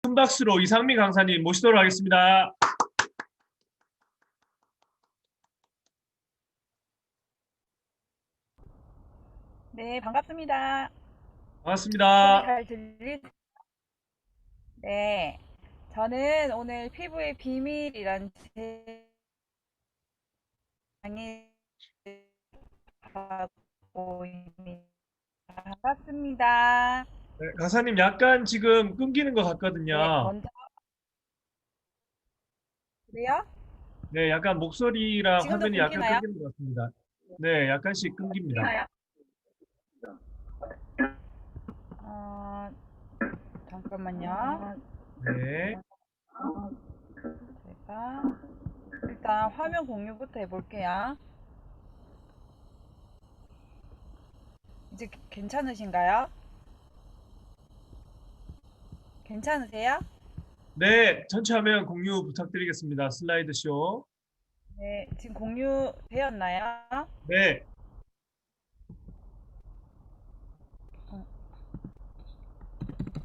큰 박수로 이상미 강사님 모시도록 하겠습니다. 네, 반갑습니다. 소리 반갑습니다. 잘 네, 저는 오늘 피부의 비밀이란 강의를 하고 있습니다. 반갑습니다. 네, 강사님 약간 지금 끊기는 것 네, 같거든요. 먼저 그래요? 네, 약간 목소리랑 지금도 화면이 약간 끊기나요? 끊기는 것 같습니다. 네, 약간씩 끊깁니다. 끊기나요? 어, 잠깐만요. 네, 제가 일단 화면 공유부터 해볼게요. 이제 괜찮으신가요? 괜찮으세요? 네, 전체 화면 공유 부탁드리겠습니다. 슬라이드 쇼. 네, 지금 공유 되었나요? 네, 어,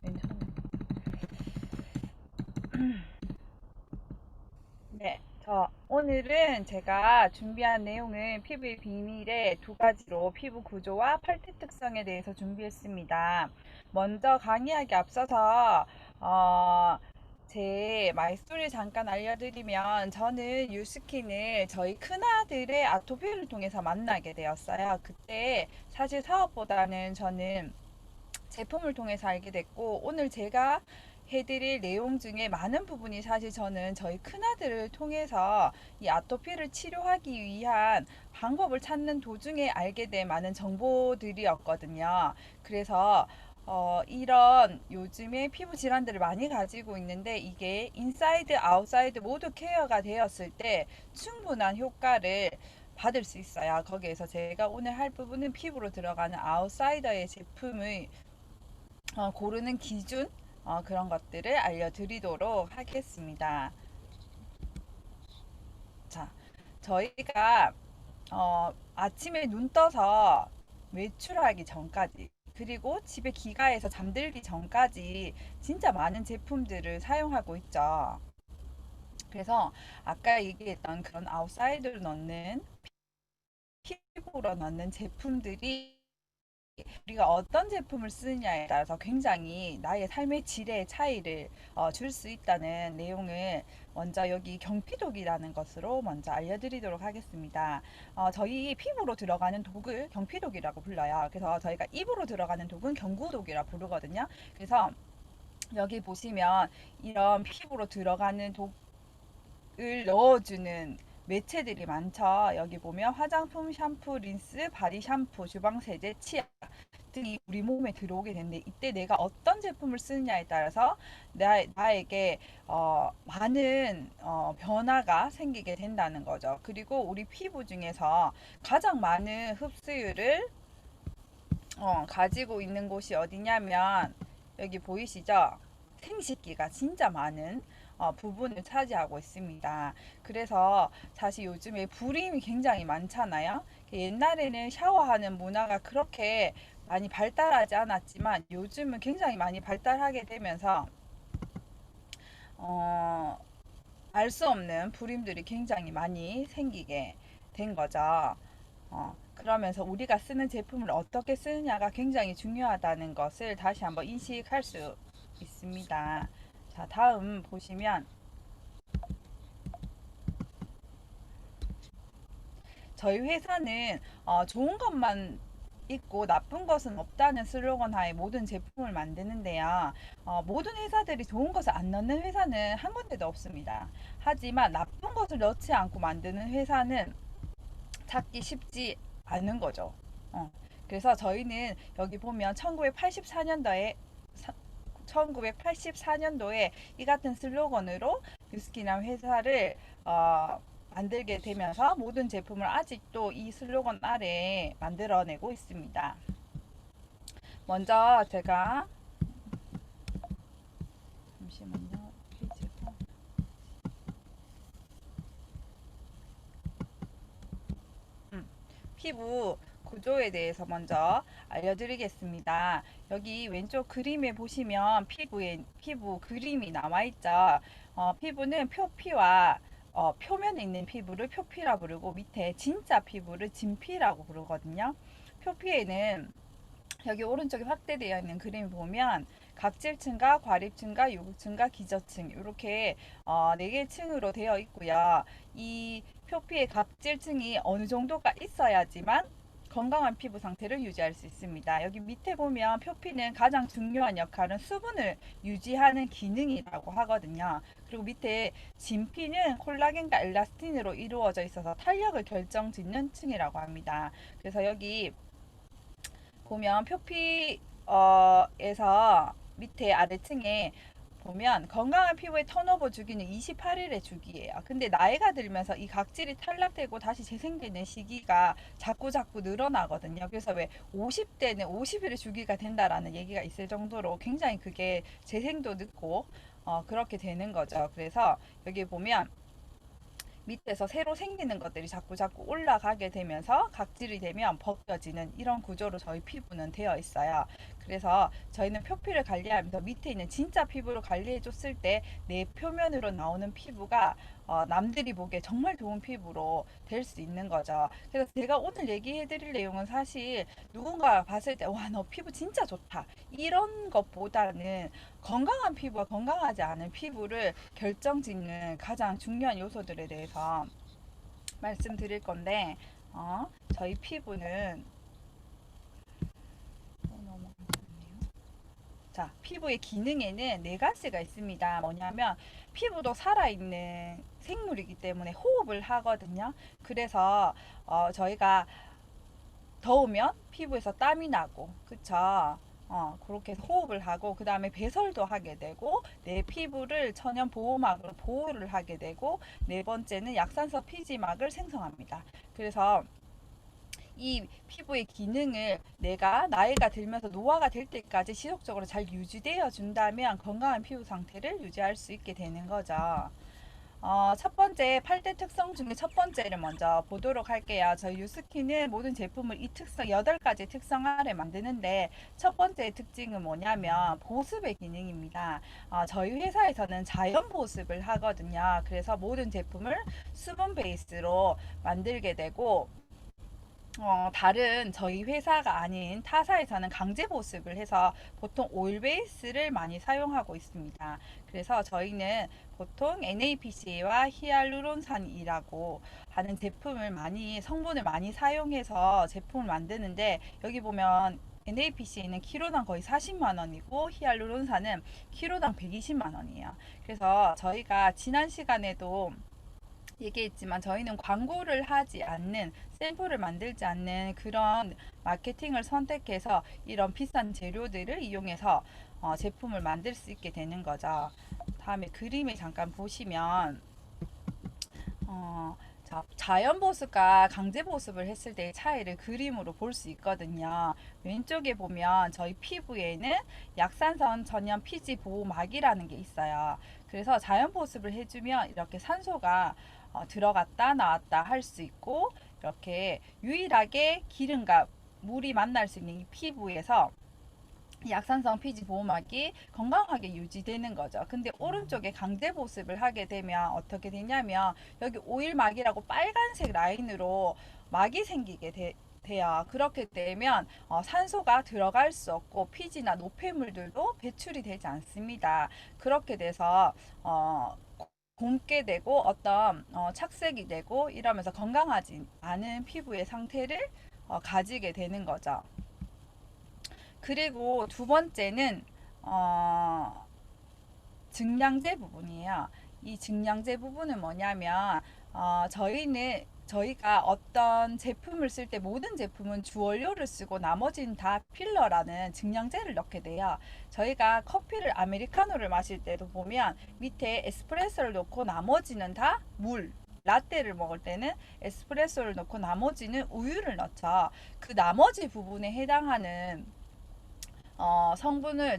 괜찮아요. 네, 오늘은 제가 준비한 내용은 피부의 비밀의 두 가지로 피부 구조와 팔찌 특성에 대해서 준비했습니다. 먼저 강의하기 앞서서 어, 제 마이스토리 잠깐 알려드리면 저는 유스킨을 저희 큰아들의 아토피를 통해서 만나게 되었어요. 그때 사실 사업보다는 저는 제품을 통해서 알게 됐고 오늘 제가 해드릴 내용 중에 많은 부분이 사실 저는 저희 큰아들을 통해서 이 아토피를 치료하기 위한 방법을 찾는 도중에 알게 된 많은 정보들이었거든요. 그래서 이런 요즘에 피부 질환들을 많이 가지고 있는데 이게 인사이드, 아웃사이드 모두 케어가 되었을 때 충분한 효과를 받을 수 있어요. 거기에서 제가 오늘 할 부분은 피부로 들어가는 아웃사이더의 제품의 고르는 기준 그런 것들을 알려드리도록 하겠습니다. 자, 저희가 아침에 눈 떠서 외출하기 전까지 그리고 집에 귀가해서 잠들기 전까지 진짜 많은 제품들을 사용하고 있죠. 그래서 아까 얘기했던 그런 아웃사이드를 넣는 피부로 넣는 제품들이 우리가 어떤 제품을 쓰느냐에 따라서 굉장히 나의 삶의 질의 차이를 줄 수 있다는 내용을 먼저 여기 경피독이라는 것으로 먼저 알려드리도록 하겠습니다. 저희 피부로 들어가는 독을 경피독이라고 불러요. 그래서 저희가 입으로 들어가는 독은 경구독이라 부르거든요. 그래서 여기 보시면 이런 피부로 들어가는 독을 넣어주는 매체들이 많죠. 여기 보면 화장품, 샴푸, 린스, 바디 샴푸, 주방세제, 치약 등이 우리 몸에 들어오게 되는데 이때 내가 어떤 제품을 쓰느냐에 따라서 나에게 많은 변화가 생기게 된다는 거죠. 그리고 우리 피부 중에서 가장 많은 흡수율을 가지고 있는 곳이 어디냐면 여기 보이시죠? 생식기가 진짜 많은 부분을 차지하고 있습니다. 그래서 사실 요즘에 불임이 굉장히 많잖아요. 옛날에는 샤워하는 문화가 그렇게 많이 발달하지 않았지만 요즘은 굉장히 많이 발달하게 되면서 어, 알 수 없는 불임들이 굉장히 많이 생기게 된 거죠. 그러면서 우리가 쓰는 제품을 어떻게 쓰느냐가 굉장히 중요하다는 것을 다시 한번 인식할 수 있습니다. 자, 다음 보시면 저희 회사는 좋은 것만 있고 나쁜 것은 없다는 슬로건 하에 모든 제품을 만드는데요. 모든 회사들이 좋은 것을 안 넣는 회사는 한 군데도 없습니다. 하지만 나쁜 것을 넣지 않고 만드는 회사는 찾기 쉽지 않은 거죠. 어. 그래서 저희는 여기 보면 1984년도에 이 같은 슬로건으로 뉴스키란 회사를 만들게 되면서 모든 제품을 아직도 이 슬로건 아래 만들어내고 있습니다. 먼저 제가 잠시만요. 페이지가 피부 구조에 대해서 먼저 알려드리겠습니다. 여기 왼쪽 그림에 보시면 피부 그림이 나와 있죠. 피부는 표피와 표면에 있는 피부를 표피라 부르고 밑에 진짜 피부를 진피라고 부르거든요. 표피에는 여기 오른쪽에 확대되어 있는 그림 보면 각질층과 과립층과 유구층과 기저층 이렇게 4개 층으로 되어 있고요. 이 표피의 각질층이 어느 정도가 있어야지만 건강한 피부 상태를 유지할 수 있습니다. 여기 밑에 보면 표피는 가장 중요한 역할은 수분을 유지하는 기능이라고 하거든요. 그리고 밑에 진피는 콜라겐과 엘라스틴으로 이루어져 있어서 탄력을 결정짓는 층이라고 합니다. 그래서 여기 보면 표피에서 밑에 아래층에 보면 건강한 피부의 턴오버 주기는 28일의 주기예요. 근데 나이가 들면서 이 각질이 탈락되고 다시 재생되는 시기가 자꾸 늘어나거든요. 그래서 왜 50대는 50일의 주기가 된다라는 얘기가 있을 정도로 굉장히 그게 재생도 늦고 그렇게 되는 거죠. 그래서 여기 보면 밑에서 새로 생기는 것들이 자꾸 올라가게 되면서 각질이 되면 벗겨지는 이런 구조로 저희 피부는 되어 있어요. 그래서 저희는 표피를 관리하면서 밑에 있는 진짜 피부를 관리해 줬을 때 내 표면으로 나오는 피부가 남들이 보기에 정말 좋은 피부로 될 수 있는 거죠. 그래서 제가 오늘 얘기해 드릴 내용은 사실 누군가 봤을 때 와, 너 피부 진짜 좋다, 이런 것보다는 건강한 피부와 건강하지 않은 피부를 결정짓는 가장 중요한 요소들에 대해서 말씀드릴 건데, 저희 피부는 자, 피부의 기능에는 네 가지가 있습니다. 뭐냐면 피부도 살아있는 생물이기 때문에 호흡을 하거든요. 그래서 저희가 더우면 피부에서 땀이 나고, 그쵸? 그렇게 해서 호흡을 하고, 그 다음에 배설도 하게 되고, 내 피부를 천연 보호막으로 보호를 하게 되고, 네 번째는 약산성 피지막을 생성합니다. 그래서 이 피부의 기능을 내가 나이가 들면서 노화가 될 때까지 지속적으로 잘 유지되어 준다면 건강한 피부 상태를 유지할 수 있게 되는 거죠. 첫 번째 8대 특성 중에 첫 번째를 먼저 보도록 할게요. 저희 유스킨은 모든 제품을 이 특성 8가지 특성 아래 만드는데, 첫 번째 특징은 뭐냐면 보습의 기능입니다. 저희 회사에서는 자연 보습을 하거든요. 그래서 모든 제품을 수분 베이스로 만들게 되고, 다른 저희 회사가 아닌 타사에서는 강제 보습을 해서 보통 오일 베이스를 많이 사용하고 있습니다. 그래서 저희는 보통 NAPC와 히알루론산이라고 하는 제품을 성분을 많이 사용해서 제품을 만드는데, 여기 보면 NAPC는 키로당 거의 40만 원이고 히알루론산은 키로당 120만 원이에요. 그래서 저희가 지난 시간에도 얘기했지만 저희는 광고를 하지 않는, 샘플을 만들지 않는 그런 마케팅을 선택해서 이런 비싼 재료들을 이용해서 제품을 만들 수 있게 되는 거죠. 다음에 그림을 잠깐 보시면 자연 보습과 강제 보습을 했을 때의 차이를 그림으로 볼 수 있거든요. 왼쪽에 보면 저희 피부에는 약산성 천연 피지 보호막이라는 게 있어요. 그래서 자연 보습을 해주면 이렇게 산소가 들어갔다 나왔다 할 수 있고, 이렇게 유일하게 기름과 물이 만날 수 있는 이 피부에서 약산성 피지 보호막이 건강하게 유지되는 거죠. 근데 오른쪽에 강제 보습을 하게 되면 어떻게 되냐면 여기 오일막이라고 빨간색 라인으로 막이 생기게 돼요. 그렇게 되면 산소가 들어갈 수 없고 피지나 노폐물들도 배출이 되지 않습니다. 그렇게 돼서 곪게 되고 어떤 착색이 되고 이러면서 건강하지 않은 피부의 상태를 가지게 되는 거죠. 그리고 두 번째는 증량제 부분이에요. 이 증량제 부분은 뭐냐면 저희가 어떤 제품을 쓸 때 모든 제품은 주원료를 쓰고 나머지는 다 필러라는 증량제를 넣게 돼요. 저희가 커피를 아메리카노를 마실 때도 보면 밑에 에스프레소를 넣고 나머지는 다 물, 라떼를 먹을 때는 에스프레소를 넣고 나머지는 우유를 넣죠. 그 나머지 부분에 해당하는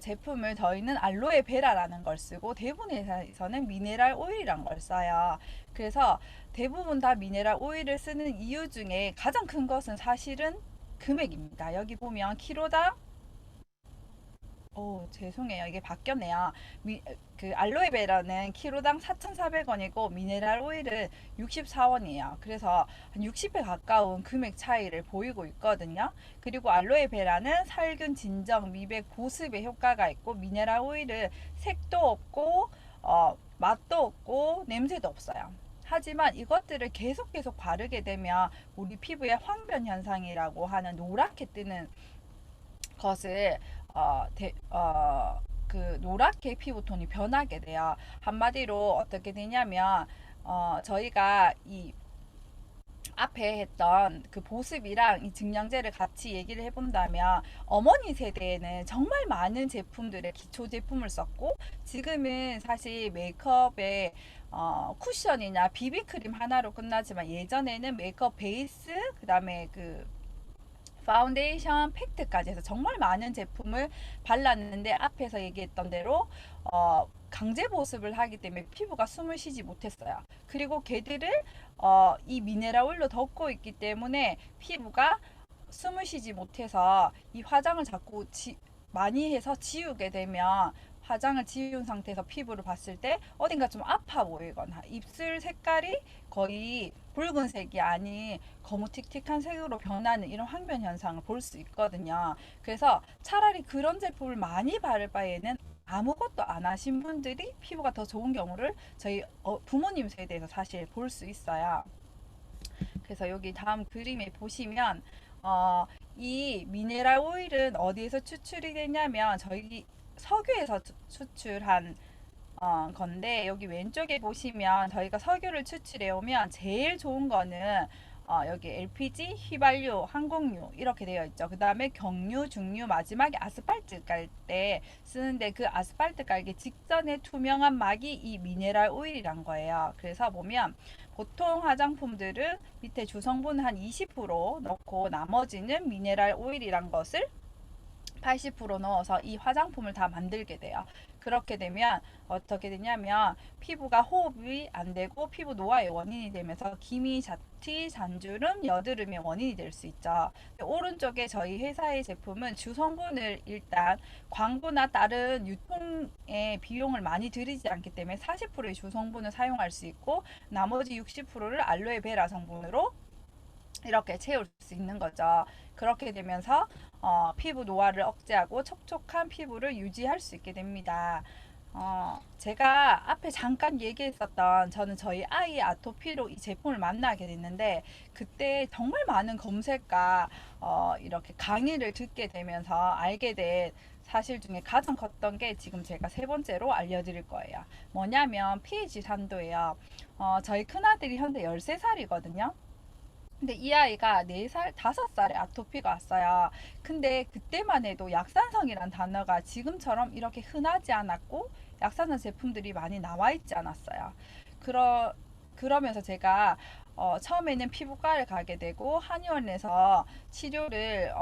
제품을 저희는 알로에 베라라는 걸 쓰고 대부분의 회사에서는 미네랄 오일이란 걸 써요. 그래서 대부분 다 미네랄 오일을 쓰는 이유 중에 가장 큰 것은 사실은 금액입니다. 여기 보면 키로당 죄송해요. 이게 바뀌었네요. 그 알로에베라는 키로당 4,400원이고 미네랄 오일은 64원이에요. 그래서 한 60배 가까운 금액 차이를 보이고 있거든요. 그리고 알로에베라는 살균, 진정, 미백, 보습의 효과가 있고 미네랄 오일은 색도 없고 맛도 없고 냄새도 없어요. 하지만 이것들을 계속 바르게 되면 우리 피부에 황변 현상이라고 하는 노랗게 뜨는 것을 그 노랗게 피부톤이 변하게 돼요. 한마디로 어떻게 되냐면 저희가 이 앞에 했던 그 보습이랑 이 증량제를 같이 얘기를 해본다면 어머니 세대에는 정말 많은 제품들의 기초 제품을 썼고 지금은 사실 메이크업에 쿠션이나 비비크림 하나로 끝나지만 예전에는 메이크업 베이스 그 다음에 그 파운데이션, 팩트까지 해서 정말 많은 제품을 발랐는데 앞에서 얘기했던 대로 강제 보습을 하기 때문에 피부가 숨을 쉬지 못했어요. 그리고 걔들을 이 미네랄 오일로 덮고 있기 때문에 피부가 숨을 쉬지 못해서 이 화장을 자꾸 많이 해서 지우게 되면 화장을 지운 상태에서 피부를 봤을 때 어딘가 좀 아파 보이거나 입술 색깔이 거의 붉은색이 아닌 거무틱틱한 색으로 변하는 이런 황변 현상을 볼 수 있거든요. 그래서 차라리 그런 제품을 많이 바를 바에는 아무것도 안 하신 분들이 피부가 더 좋은 경우를 저희 부모님 세대에서 사실 볼 수 있어요. 그래서 여기 다음 그림에 보시면 이 미네랄 오일은 어디에서 추출이 되냐면 저희 석유에서 추출한 건데 여기 왼쪽에 보시면 저희가 석유를 추출해 오면 제일 좋은 거는 여기 LPG, 휘발유, 항공유 이렇게 되어 있죠. 그 다음에 경유, 중유, 마지막에 아스팔트 깔 때 쓰는데 그 아스팔트 깔기 직전에 투명한 막이 이 미네랄 오일이란 거예요. 그래서 보면 보통 화장품들은 밑에 주성분 한 20% 넣고 나머지는 미네랄 오일이란 것을 80% 넣어서 이 화장품을 다 만들게 돼요. 그렇게 되면 어떻게 되냐면 피부가 호흡이 안 되고 피부 노화의 원인이 되면서 기미, 자티, 잔주름, 여드름의 원인이 될 수 있죠. 오른쪽에 저희 회사의 제품은 주성분을 일단 광고나 다른 유통에 비용을 많이 들이지 않기 때문에 40%의 주성분을 사용할 수 있고 나머지 60%를 알로에베라 성분으로 이렇게 채울 수 있는 거죠. 그렇게 되면서 피부 노화를 억제하고 촉촉한 피부를 유지할 수 있게 됩니다. 제가 앞에 잠깐 얘기했었던 저는 저희 아이의 아토피로 이 제품을 만나게 됐는데 그때 정말 많은 검색과 이렇게 강의를 듣게 되면서 알게 된 사실 중에 가장 컸던 게 지금 제가 세 번째로 알려드릴 거예요. 뭐냐면 pH 산도예요. 저희 큰아들이 현재 13살이거든요. 근데 이 아이가 4살, 5살에 아토피가 왔어요. 근데 그때만 해도 약산성이란 단어가 지금처럼 이렇게 흔하지 않았고 약산성 제품들이 많이 나와 있지 않았어요. 그러면서 제가 처음에는 피부과를 가게 되고 한의원에서 치료를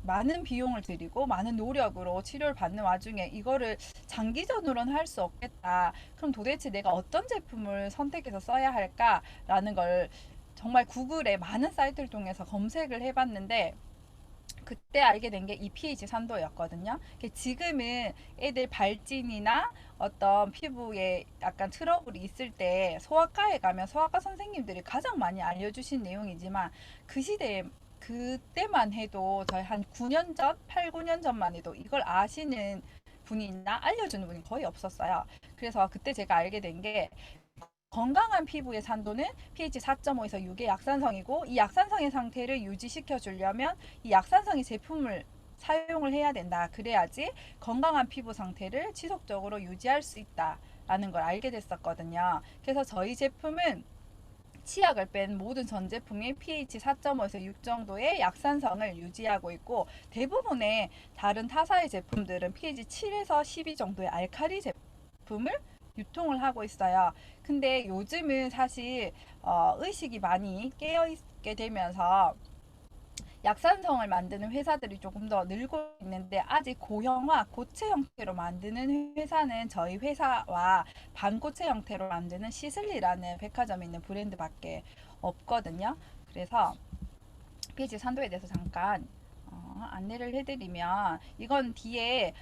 많은 비용을 들이고 많은 노력으로 치료를 받는 와중에 이거를 장기전으로는 할 수 없겠다. 그럼 도대체 내가 어떤 제품을 선택해서 써야 할까라는 걸 정말 구글에 많은 사이트를 통해서 검색을 해봤는데 그때 알게 된 게 이 pH 산도였거든요. 지금은 애들 발진이나 어떤 피부에 약간 트러블이 있을 때 소아과에 가면 소아과 선생님들이 가장 많이 알려주신 내용이지만 그 시대에 그때만 해도 저희 한 9년 전, 8, 9년 전만 해도 이걸 아시는 분이나 알려주는 분이 거의 없었어요. 그래서 그때 제가 알게 된게 건강한 피부의 산도는 pH 4.5에서 6의 약산성이고 이 약산성의 상태를 유지시켜 주려면 이 약산성의 제품을 사용을 해야 된다. 그래야지 건강한 피부 상태를 지속적으로 유지할 수 있다라는 걸 알게 됐었거든요. 그래서 저희 제품은 치약을 뺀 모든 전 제품이 pH 4.5에서 6 정도의 약산성을 유지하고 있고 대부분의 다른 타사의 제품들은 pH 7에서 12 정도의 알칼리 제품을 유통을 하고 있어요. 근데 요즘은 사실 의식이 많이 깨어 있게 되면서 약산성을 만드는 회사들이 조금 더 늘고 있는데 아직 고형화, 고체 형태로 만드는 회사는 저희 회사와 반고체 형태로 만드는 시슬리라는 백화점에 있는 브랜드밖에 없거든요. 그래서 pH 산도에 대해서 잠깐 안내를 해드리면 이건 뒤에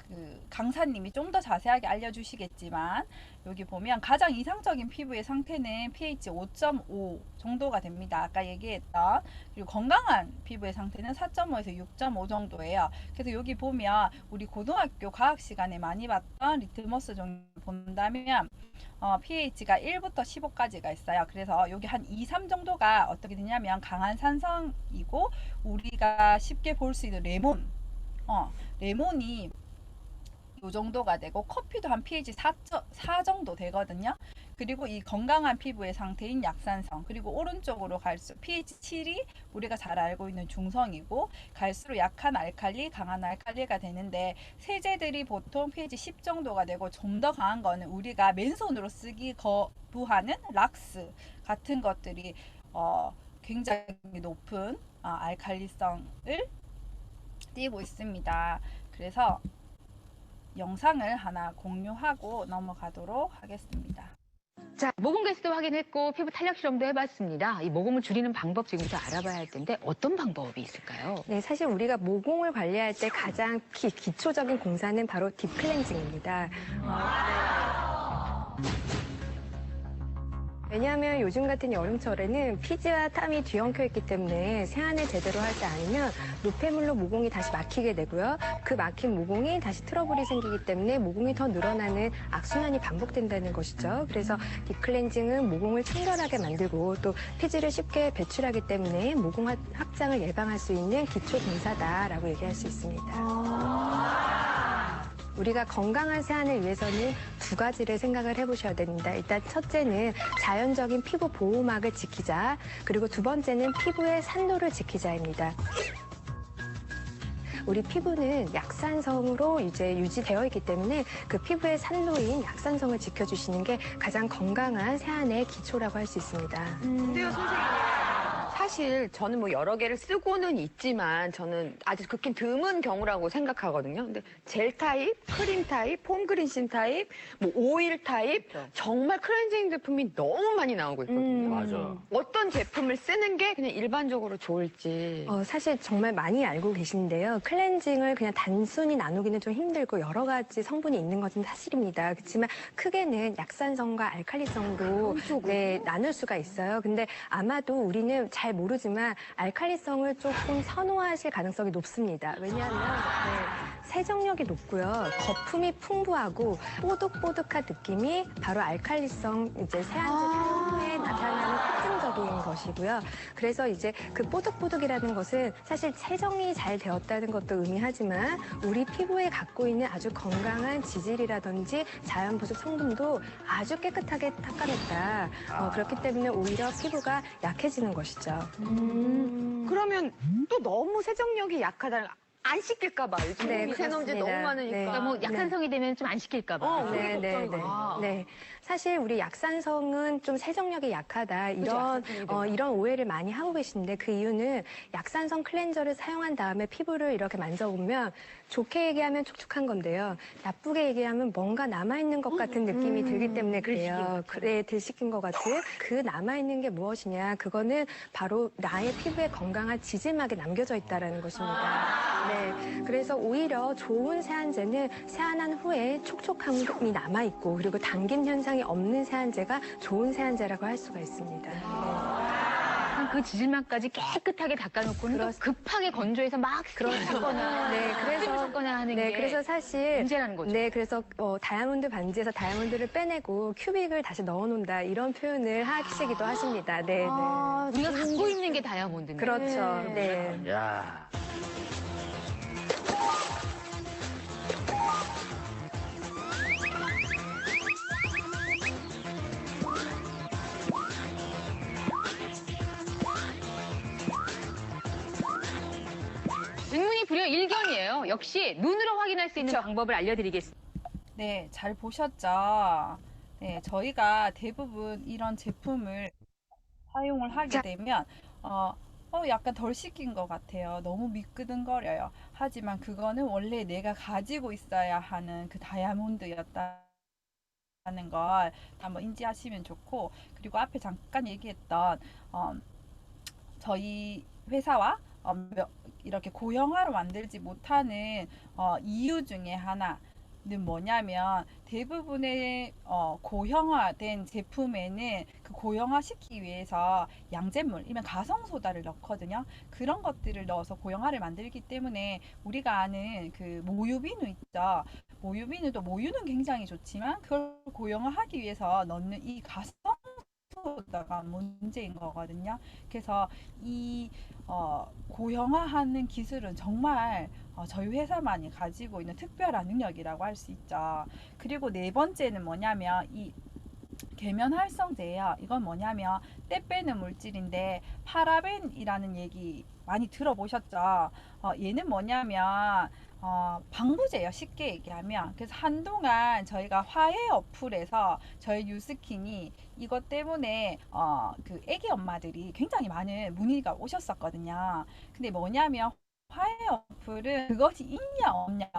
그 강사님이 좀 더 자세하게 알려주시겠지만 여기 보면 가장 이상적인 피부의 상태는 pH 5.5 정도가 됩니다. 아까 얘기했던. 그리고 건강한 피부의 상태는 4.5에서 6.5 정도예요. 그래서 여기 보면 우리 고등학교 과학 시간에 많이 봤던 리트머스 종류 본다면 pH가 1부터 15까지가 있어요. 그래서 여기 한 2, 3 정도가 어떻게 되냐면 강한 산성이고 우리가 쉽게 볼 수 있는 레몬이 요 정도가 되고 커피도 한 pH 4 정도 되거든요. 그리고 이 건강한 피부의 상태인 약산성, 그리고 오른쪽으로 갈수록 pH 7이 우리가 잘 알고 있는 중성이고 갈수록 약한 알칼리, 강한 알칼리가 되는데 세제들이 보통 pH 10 정도가 되고 좀 더 강한 거는 우리가 맨손으로 쓰기 거부하는 락스 같은 것들이 굉장히 높은 알칼리성을 띠고 있습니다. 그래서 영상을 하나 공유하고 넘어가도록 하겠습니다. 자, 모공 개수도 확인했고 피부 탄력 실험도 해봤습니다. 이 모공을 줄이는 방법 지금부터 알아봐야 할 텐데 어떤 방법이 있을까요? 네, 사실 우리가 모공을 관리할 때 가장 기초적인 공사는 바로 딥클렌징입니다. 왜냐하면 요즘 같은 여름철에는 피지와 땀이 뒤엉켜 있기 때문에 세안을 제대로 하지 않으면 노폐물로 모공이 다시 막히게 되고요. 그 막힌 모공이 다시 트러블이 생기기 때문에 모공이 더 늘어나는 악순환이 반복된다는 것이죠. 그래서 딥클렌징은 모공을 청결하게 만들고 또 피지를 쉽게 배출하기 때문에 모공 확장을 예방할 수 있는 기초 공사다라고 얘기할 수 있습니다. 우리가 건강한 세안을 위해서는 두 가지를 생각을 해보셔야 됩니다. 일단 첫째는 자연적인 피부 보호막을 지키자. 그리고 두 번째는 피부의 산도를 지키자입니다. 우리 피부는 약산성으로 이제 유지되어 있기 때문에 그 피부의 산도인 약산성을 지켜주시는 게 가장 건강한 세안의 기초라고 할 수 있습니다. 근데요, 선생님. 사실 저는 뭐 여러 개를 쓰고는 있지만 저는 아주 극히 드문 경우라고 생각하거든요. 근데 젤 타입, 크림 타입, 폼 클렌징 타입, 뭐 오일 타입 정말 클렌징 제품이 너무 많이 나오고 있거든요. 맞아. 어떤 제품을 쓰는 게 그냥 일반적으로 좋을지. 사실 정말 많이 알고 계신데요. 클렌징을 그냥 단순히 나누기는 좀 힘들고 여러 가지 성분이 있는 것은 사실입니다. 그렇지만 크게는 약산성과 알칼리성도 나눌 수가 있어요. 근데 아마도 우리는 잘 모르지만 알칼리성을 조금 선호하실 가능성이 높습니다. 왜냐하면 세정력이 높고요. 거품이 풍부하고 뽀득뽀득한 느낌이 바로 알칼리성 이제 세안제 사용에 나타나는 특징적인 것이고요. 그래서 이제 그 뽀득뽀득이라는 것은 사실 세정이 잘 되었다는 것도 의미하지만 우리 피부에 갖고 있는 아주 건강한 지질이라든지 자연 보습 성분도 아주 깨끗하게 닦아냈다. 그렇기 때문에 오히려 피부가 약해지는 것이죠. 그러면 또 너무 세정력이 약하다는 안 씻길까 봐. 요즘 네, 미세먼지 너무 그렇습니다. 많으니까. 네. 뭐 약산성이 되면 좀 안 시킬까 봐. 그게 걱정이구나. 네. 사실 우리 약산성은 좀 세정력이 약하다 이런 오해를 많이 하고 계신데 그 이유는 약산성 클렌저를 사용한 다음에 피부를 이렇게 만져보면 좋게 얘기하면 촉촉한 건데요. 나쁘게 얘기하면 뭔가 남아있는 것 같은 느낌이 들기 때문에 그래요. 그래, 들식인 것 같은. 그 남아있는 게 무엇이냐. 그거는 바로 나의 피부에 건강한 지질막이 남겨져 있다는 것입니다. 네. 그래서 오히려 좋은 세안제는 세안한 후에 촉촉함이 남아있고 그리고 당김 현상이 없는 세안제가 좋은 세안제라고 할 수가 있습니다. 그 지질막까지 깨끗하게 닦아놓고는 또 급하게 건조해서 막 닦거나 닦거나 하는 게 그래서 사실 문제라는 거죠. 네, 그래서 다이아몬드 반지에서 다이아몬드를 빼내고 큐빅을 다시 넣어놓는다 이런 표현을 하시기도 하십니다. 네, 우리가 갖고 있는 게 다이아몬드네. 그렇죠. 네. 야. 질문이 불여 일견이에요. 역시 눈으로 확인할 수 있는 방법을 알려드리겠습니다. 네, 잘 보셨죠? 네, 저희가 대부분 이런 제품을 사용을 하게 되면 약간 덜 씻긴 것 같아요. 너무 미끄덩거려요. 하지만 그거는 원래 내가 가지고 있어야 하는 그 다이아몬드였다는 걸 한번 인지하시면 좋고, 그리고 앞에 잠깐 얘기했던 저희 회사와 이렇게 고형화로 만들지 못하는 이유 중에 하나는 뭐냐면 대부분의 고형화된 제품에는 그 고형화 시키기 위해서 양잿물이면 가성소다를 넣거든요. 그런 것들을 넣어서 고형화를 만들기 때문에 우리가 아는 그 모유비누 있죠. 모유비누도 모유는 굉장히 좋지만 그걸 고형화하기 위해서 넣는 이 가성소다가 문제인 거거든요. 그래서 이 고형화하는 기술은 정말 저희 회사만이 가지고 있는 특별한 능력이라고 할 수 있죠. 그리고 네 번째는 뭐냐면 이 계면활성제예요. 이건 뭐냐면 때 빼는 물질인데 파라벤이라는 얘기 많이 들어보셨죠? 얘는 뭐냐면 방부제예요. 쉽게 얘기하면. 그래서 한동안 저희가 화해 어플에서 저희 뉴스킨이 이것 때문에 그 애기 엄마들이 굉장히 많은 문의가 오셨었거든요. 근데 뭐냐면 화해 어플은 그것이 있냐 없냐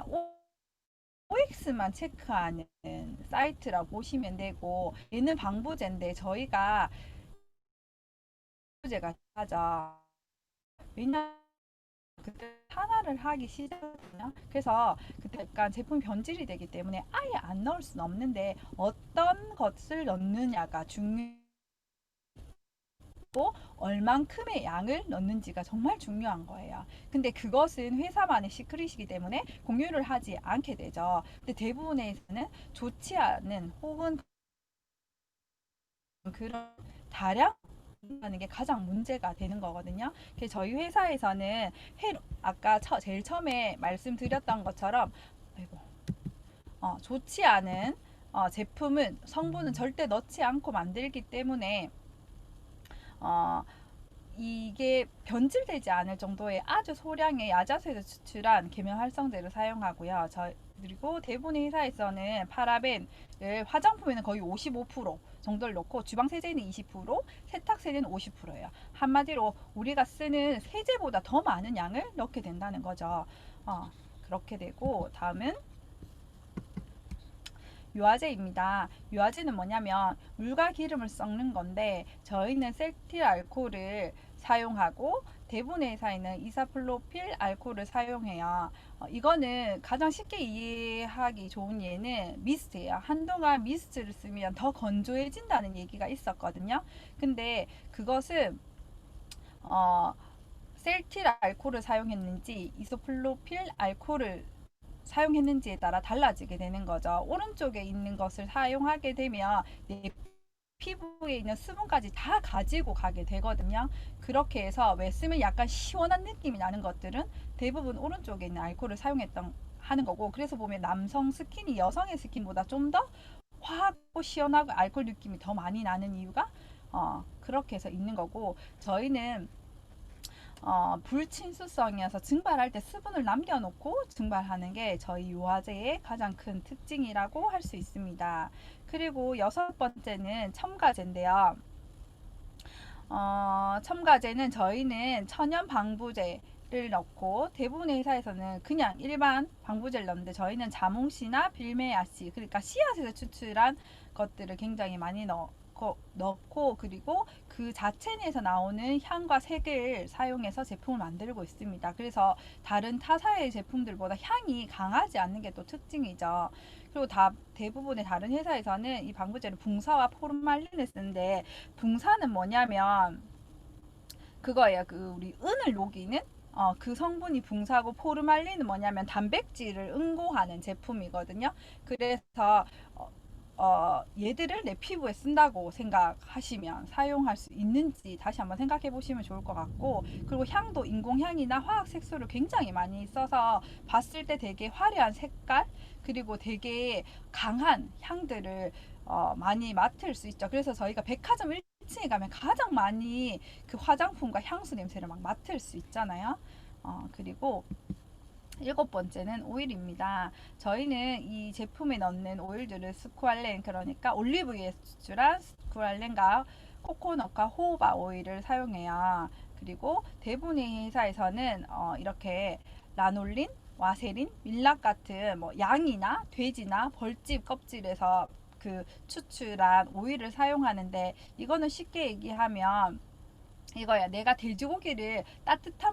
OX만 체크하는 사이트라고 보시면 되고 얘는 방부제인데 저희가 방부제가 하죠. 왜냐 그때 산화를 하기 시작했거든요. 그래서 그때 약간 제품 변질이 되기 때문에 아예 안 넣을 수는 없는데 어떤 것을 넣느냐가 중요하고 얼만큼의 양을 넣는지가 정말 중요한 거예요. 근데 그것은 회사만의 시크릿이기 때문에 공유를 하지 않게 되죠. 근데 대부분의 회사는 좋지 않은 혹은 그런 다량 하는 게 가장 문제가 되는 거거든요. 그래서 저희 회사에서는 아까 제일 처음에 말씀드렸던 것처럼 아이고, 좋지 않은 제품은 성분은 절대 넣지 않고 만들기 때문에 이게 변질되지 않을 정도의 아주 소량의 야자수에서 추출한 계면활성제를 사용하고요. 그리고 대부분의 회사에서는 파라벤을 화장품에는 거의 55% 정도를 넣고 주방세제는 20%, 세탁세제는 50%예요. 한마디로 우리가 쓰는 세제보다 더 많은 양을 넣게 된다는 거죠. 그렇게 되고 다음은 유화제입니다. 유화제는 뭐냐면 물과 기름을 섞는 건데 저희는 셀틸 알코올을 사용하고 대부분의 회사에는 이사플로필 알코올을 사용해요. 이거는 가장 쉽게 이해하기 좋은 예는 미스트예요. 한동안 미스트를 쓰면 더 건조해진다는 얘기가 있었거든요. 근데 그것은 셀틸 알코올을 사용했는지 이소플로필 알코올을 사용했는지에 따라 달라지게 되는 거죠. 오른쪽에 있는 것을 사용하게 되면 내 피부에 있는 수분까지 다 가지고 가게 되거든요. 그렇게 해서 왜 쓰면 약간 시원한 느낌이 나는 것들은 대부분 오른쪽에 있는 알코올을 사용했던 하는 거고, 그래서 보면 남성 스킨이 여성의 스킨보다 좀 더 화하고 시원하고 알코올 느낌이 더 많이 나는 이유가 그렇게 해서 있는 거고, 저희는 불친수성이어서 증발할 때 수분을 남겨놓고 증발하는 게 저희 유화제의 가장 큰 특징이라고 할 수 있습니다. 그리고 여섯 번째는 첨가제인데요. 첨가제는 저희는 천연 방부제를 넣고 대부분의 회사에서는 그냥 일반 방부제를 넣는데 저희는 자몽씨나 빌메아씨, 그러니까 씨앗에서 추출한 것들을 굉장히 많이 넣고 그리고 그 자체 내에서 나오는 향과 색을 사용해서 제품을 만들고 있습니다. 그래서 다른 타사의 제품들보다 향이 강하지 않는 게 또 특징이죠. 그리고 대부분의 다른 회사에서는 이 방부제를 붕사와 포르말린을 쓰는데, 붕사는 뭐냐면 그거예요. 그 우리 은을 녹이는 그 성분이 붕사고, 포르말린은 뭐냐면 단백질을 응고하는 제품이거든요. 그래서 얘들을 내 피부에 쓴다고 생각하시면 사용할 수 있는지 다시 한번 생각해 보시면 좋을 것 같고, 그리고 향도 인공향이나 화학 색소를 굉장히 많이 써서 봤을 때 되게 화려한 색깔 그리고 되게 강한 향들을 많이 맡을 수 있죠. 그래서 저희가 백화점 1층에 가면 가장 많이 그 화장품과 향수 냄새를 막 맡을 수 있잖아요. 그리고 일곱 번째는 오일입니다. 저희는 이 제품에 넣는 오일들을 스쿠알렌, 그러니까 올리브유에 추출한 스쿠알렌과 코코넛과 호호바 오일을 사용해요. 그리고 대부분의 회사에서는 이렇게 라놀린, 와세린, 밀랍 같은 뭐 양이나 돼지나 벌집 껍질에서 그 추출한 오일을 사용하는데, 이거는 쉽게 얘기하면 이거야. 내가 돼지고기를 따뜻한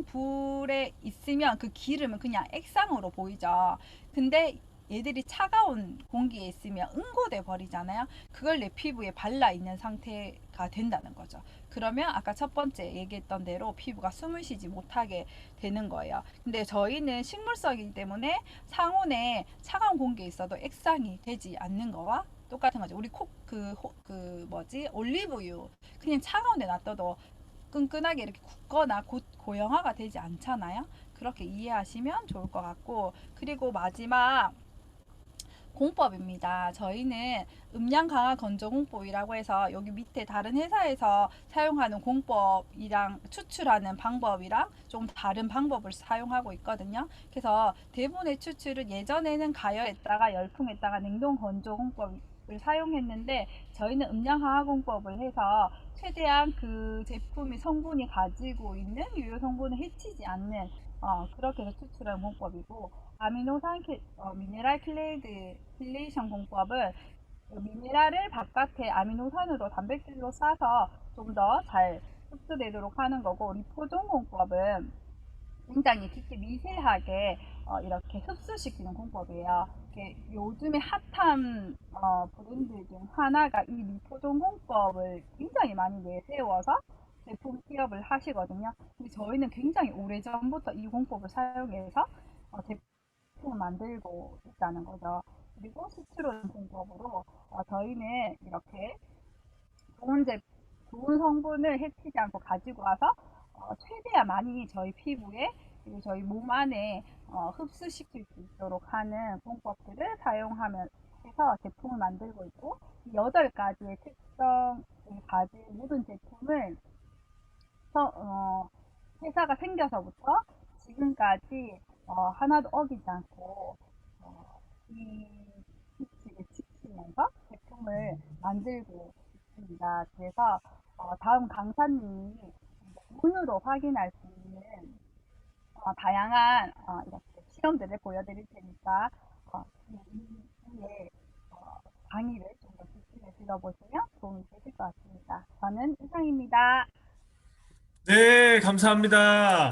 불에 있으면 그 기름은 그냥 액상으로 보이죠. 근데 얘들이 차가운 공기에 있으면 응고돼 버리잖아요. 그걸 내 피부에 발라 있는 상태가 된다는 거죠. 그러면 아까 첫 번째 얘기했던 대로 피부가 숨을 쉬지 못하게 되는 거예요. 근데 저희는 식물성이기 때문에 상온에 차가운 공기에 있어도 액상이 되지 않는 거와 똑같은 거죠. 우리 올리브유 그냥 차가운 데 놔둬도 끈끈하게 이렇게 굳거나 고형화가 되지 않잖아요. 그렇게 이해하시면 좋을 것 같고, 그리고 마지막 공법입니다. 저희는 음량 강화 건조 공법이라고 해서 여기 밑에 다른 회사에서 사용하는 공법이랑 추출하는 방법이랑 좀 다른 방법을 사용하고 있거든요. 그래서 대부분의 추출은 예전에는 가열했다가 열풍했다가 냉동 건조 공법을 사용했는데, 저희는 음량 강화 공법을 해서 최대한 그 제품이 성분이 가지고 있는 유효 성분을 해치지 않는 그렇게 해서 추출하는 공법이고, 미네랄 킬레이션 공법은 미네랄을 바깥에 아미노산으로 단백질로 싸서 좀 더 잘 흡수되도록 하는 거고, 리포존 공법은 굉장히 깊게 미세하게 이렇게 흡수시키는 공법이에요. 요즘에 핫한 브랜드 중 하나가 이 리포존 공법을 굉장히 많이 내세워서 제품 기업을 하시거든요. 근데 저희는 굉장히 오래전부터 이 공법을 사용해서 제품을 만들고 있다는 거죠. 그리고 시트론 공법으로 저희는 이렇게 좋은 성분을 해치지 않고 가지고 와서 최대한 많이 저희 피부에 그리고 저희 몸 안에 흡수시킬 수 있도록 하는 공법들을 사용하면 해서 제품을 만들고 있고, 이 8가지의 특성을 가진 모든 제품을 회사가 생겨서부터 지금까지 하나도 어기지 않고 이 규칙을 지키면서 제품을 만들고 있습니다. 그래서 다음 강사님이 눈으로 확인할 수 있는 다양한 이렇게 실험들을 보여드릴 테니까 위에 강의를 좀 더 집중해 들어보시면 도움이 되실 것 같습니다. 저는 이상입니다. 네, 감사합니다.